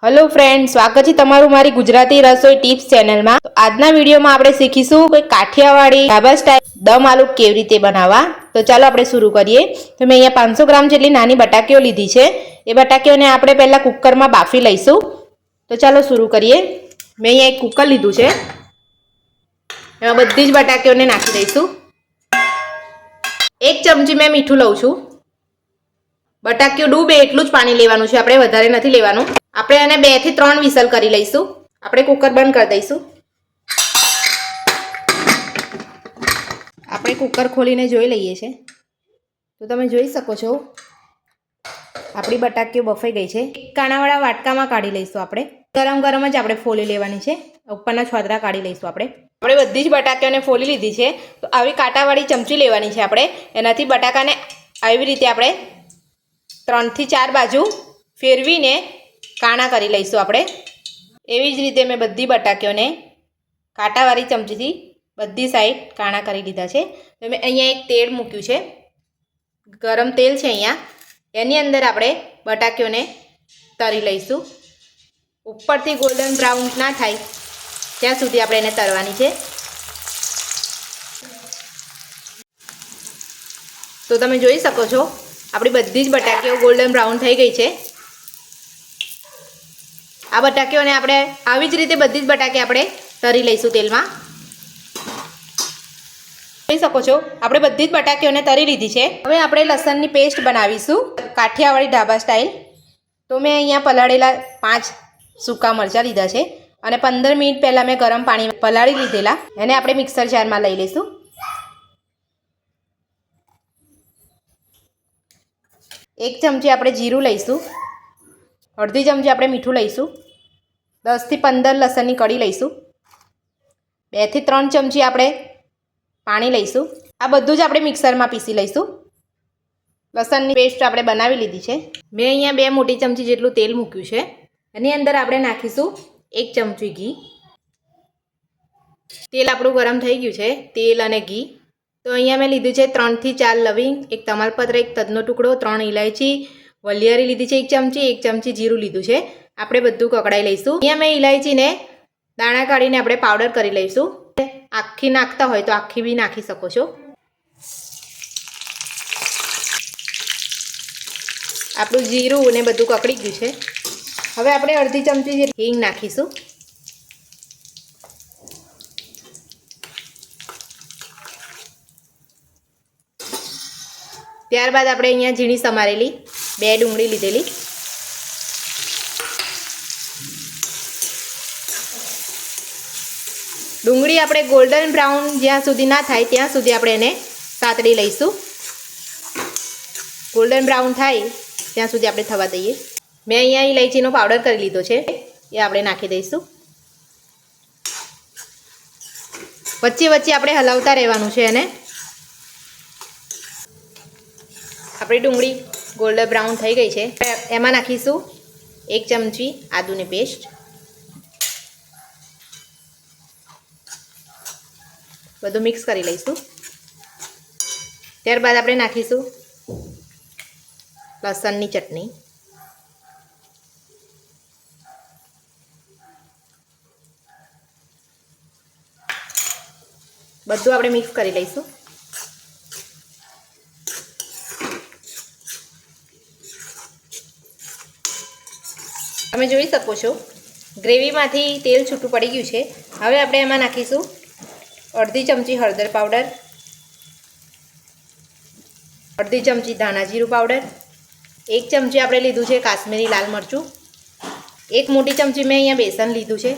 Hello friend, स्वागत है तमारू मारी गुजराती रसोई टिप्स चैनल में। तो आजना वीडियो में आपणे शीखीशुं कोई काठियावाड़ी ढाबा स्टाइल दम आलू केवी रीते बनावा। तो चलो आपणे शुरू करिए। तो मैं अहींया 500 ग्राम जेटली नानी बटाकीओ लीधी छे। ए बटाकीओने आपणे पहेला कुकर में बाफी लईशुं। तो चलो शुरू करिए। मैं अहींया एक कुकर लीधुं छे, एमां बधी ज बटाकीओने नाखी दईशुं। 1 चमची मैं मीठुं लઉં છું। बटाकीओ डूबे એટલું જ પાણી લેવાનું છે, આપણે વધારે નથી લેવાનું। આપણે આને 2 થી 3 વિસલ કરી લઈશું। આપણે કુકર બંધ કરી દઈશું। આપણે કુકર ખોલીને જોઈ લઈએ છે। તો તમે જોઈ શકો છો આપણી બટાકીઓ બફાઈ ગઈ છે। એક કાણાવાળા વાટકામાં કાઢી લઈશું। આપણે ગરમ ગરમ જ આપણે ફોલી લેવાની છે। ઉપરના છોદરા કાઢી લઈશું। આપણે બધી જ બટાકીઓને ફોલી લીધી છે। તો આવી કાંટાવાળી ચમચી લેવાની છે। આપણે એનાથી બટાકાને આવી રીતે આપણે 3 થી 4 બાજુ ફેરવીને કાણા કરી લઈશું। આપણે એવી જ રીતે મેં બધી બટાકીઓને કાંટાવાળી ચમચીથી બધી સાઈડ કાણા કરી લીધા છે। તો મેં અહીંયા એક તેલ મૂક્યું છે, ગરમ તેલ છે અહીંયા। એની અંદર આપણે બટાકીઓને તળી લઈશું। ઉપરથી ગોલ્ડન બ્રાઉન ના થાય ત્યાં સુધી આપણે એને તળવાની છે। તો તમે જોઈ શકો છો આપણી બધી જ બટાકીઓ ગોલ્ડન બ્રાઉન થઈ ગઈ છે। આ બટાકીઓને આપણે આવી જ રીતે બધી જ બટાકી આપણે તળી લઈશું તેલમાં। જોઈ શકો છો આપણે બધી જ બટાકીઓને તળી લીધી છે। હવે આપણે લસણની પેસ્ટ બનાવીશું કાઠિયાવાડી ઢાબા સ્ટાઇલ। તો મેં અહીંયા પલાળેલા 5 સૂકા મરચાં લીધા છે અને 15 મિનિટ પહેલાં મેં ગરમ પાણીમાં પલાળી લીધેલા। એને આપણે મિક્સર જારમાં લઈ લઈશું। 1 ચમચી આપણે જીરું લઈશું। અડધી ચમચી આપણે મીઠું લઈશું। 10 થી 15 લસણની કળી લઈશું। 2 થી 3 ચમચી આપણે પાણી લઈશું। આ બધું જ આપણે મિક્સરમાં પીસી લઈશું। લસણની પેસ્ટ આપણે બનાવી લીધી છે। મેં અહીંયા 2 મોટી ચમચી જેટલું તેલ મૂક્યું છે। એની અંદર આપણે નાખીશું 1 ચમચી ઘી। તેલ આપણું ગરમ થઈ ગયું છે, તેલ અને ઘી। તો અહીંયા મેં લીધું છે 3 થી 4 લવિંગ, 1 તમાલપત્ર, 1 તજનો ટુકડો, 3 ઇલાયચી, વલિયારી લીધી છે 1 ચમચી, 1 ચમચી જીરું લીધું છે। આપણે બધું કકડાઈ લઈશું। અહીંયા મેં ઇલાયચીને દાણા કાઢીને આપણે પાવડર કરી લઈશું। આખી નાખતા હોય તો આખી બી નાખી શકો છો। આપણું જીરું ને બધું કકડી ગયું છે। હવે આપણે અડધી ચમચી જેટલી હિંગ નાખીશું। ત્યારબાદ આપણે અહીંયા ઝીણી સમારેલી 2 ડુંગળી લીધેલી। ડુંગળી આપણે ગોલ્ડન બ્રાઉન જ્યાં સુધી ના થાય ત્યાં સુધી આપણે એને સાતળી લઈશું। ગોલ્ડન બ્રાઉન થાય ત્યાં સુધી આપણે થવા દઈએ। મેં અહીંયા ઇલાયચીનો પાવડર કરી લીધો છે, એ આપણે નાખી દઈશું। વચ્ચે વચ્ચે આપણે હલાવતા રહેવાનું છે એને। આપણી ડુંગળી ગોલ્ડન બ્રાઉન થઈ ગઈ છે। એમાં નાખીશું 1 ચમચી આદુની પેસ્ટ। બધું મિક્સ કરી લઈશું। ત્યારબાદ આપણે નાખીશું લસણની ચટણી। બધું આપણે મિક્સ કરી લઈશું। તમે જોઈ શકો છો ગ્રેવીમાંથી તેલ છૂટું પડી ગયું છે। હવે આપણે એમાં નાખીશું અડધી ચમચી હળદર પાવડર, અડધી ચમચી ધાણા જીરું પાવડર, 1 ચમચી આપણે લીધું છે કાશ્મીરી લાલ મરચું, 1 મોટી ચમચી મેં અહીંયા બેસન લીધું છે।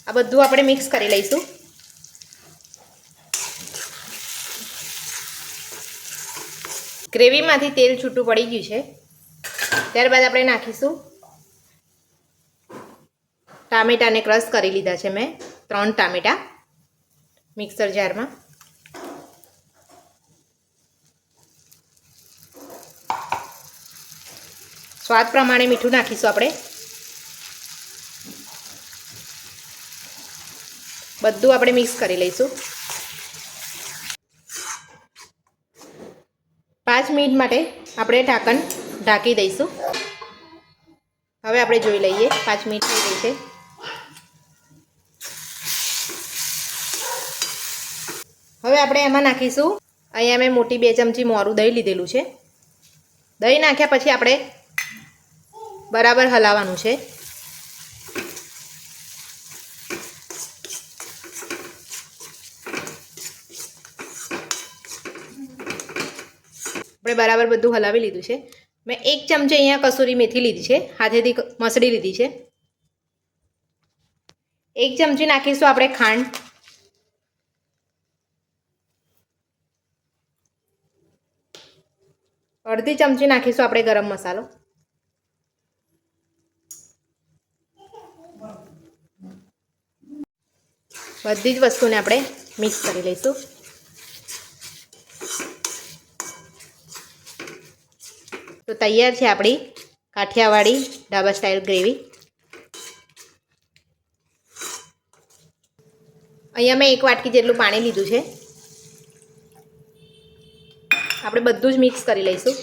આ બધું આપણે મિક્સ કરી લઈશું। ગ્રેવીમાંથી તેલ છૂટું પડી ગયું છે। ત્યારબાદ આપણે નાખીશું ટામેટાને ક્રશ કરી લીધા છે મેં 3 ટામેટા મિક્સર જારમાં। સ્વાદ પ્રમાણે મીઠું નાખીશું આપણે। બધું આપણે મિક્સ કરી લઈશું। 5 મિનિટ માટે આપણે ઢાંકણ ઢાંકી દઈશું। હવે આપણે જોઈ લઈએ 5 મિનિટ થઈ ગઈ છે. હવે આપણે એમાં નાખીશું, અહીંયા મેં મોટી 2 ચમચી મોરું દહીં લીધેલું છે. દહીં નાખ્યા પછી આપણે બરાબર હલાવવાનું છે. આપણે બરાબર બધું હલાવી લીધું છે. મેં 1 ચમચી અહીંયા કસૂરી મેથી લીધી છે, હાથેથી મસળી લીધી છે. 1 ચમચી નાખીશું આપણે ખાંડ. અડધી ચમચી નાખીશું આપણે ગરમ મસાલો. બધી જ વસ્તુને આપણે મિક્સ કરી લઈશું. તો તૈયાર છે આપણી કાઠિયાવાડી ઢાબા સ્ટાઇલ ગ્રેવી. અહીંયા મેં 1 વાટકી જેટલું પાણી લીધું છે. આપણે બધું જ મિક્સ કરી લઈશું.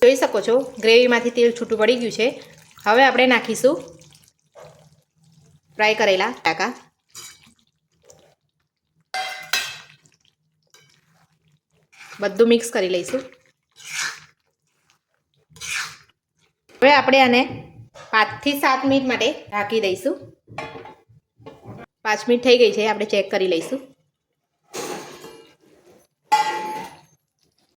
જોઈ શકો છો ગ્રેવીમાંથી તેલ છૂટું પડી ગયું છે. હવે આપણે નાખીશું ફ્રાય કરેલા બટાકા. બધું મિક્સ કરી લઈશું. હવે આપણે આને 5 થી 7 મિનિટ માટે ઢાંકી દઈશું. 5 મિનિટ થઈ ગઈ છે, આપણે ચેક કરી લઈશું.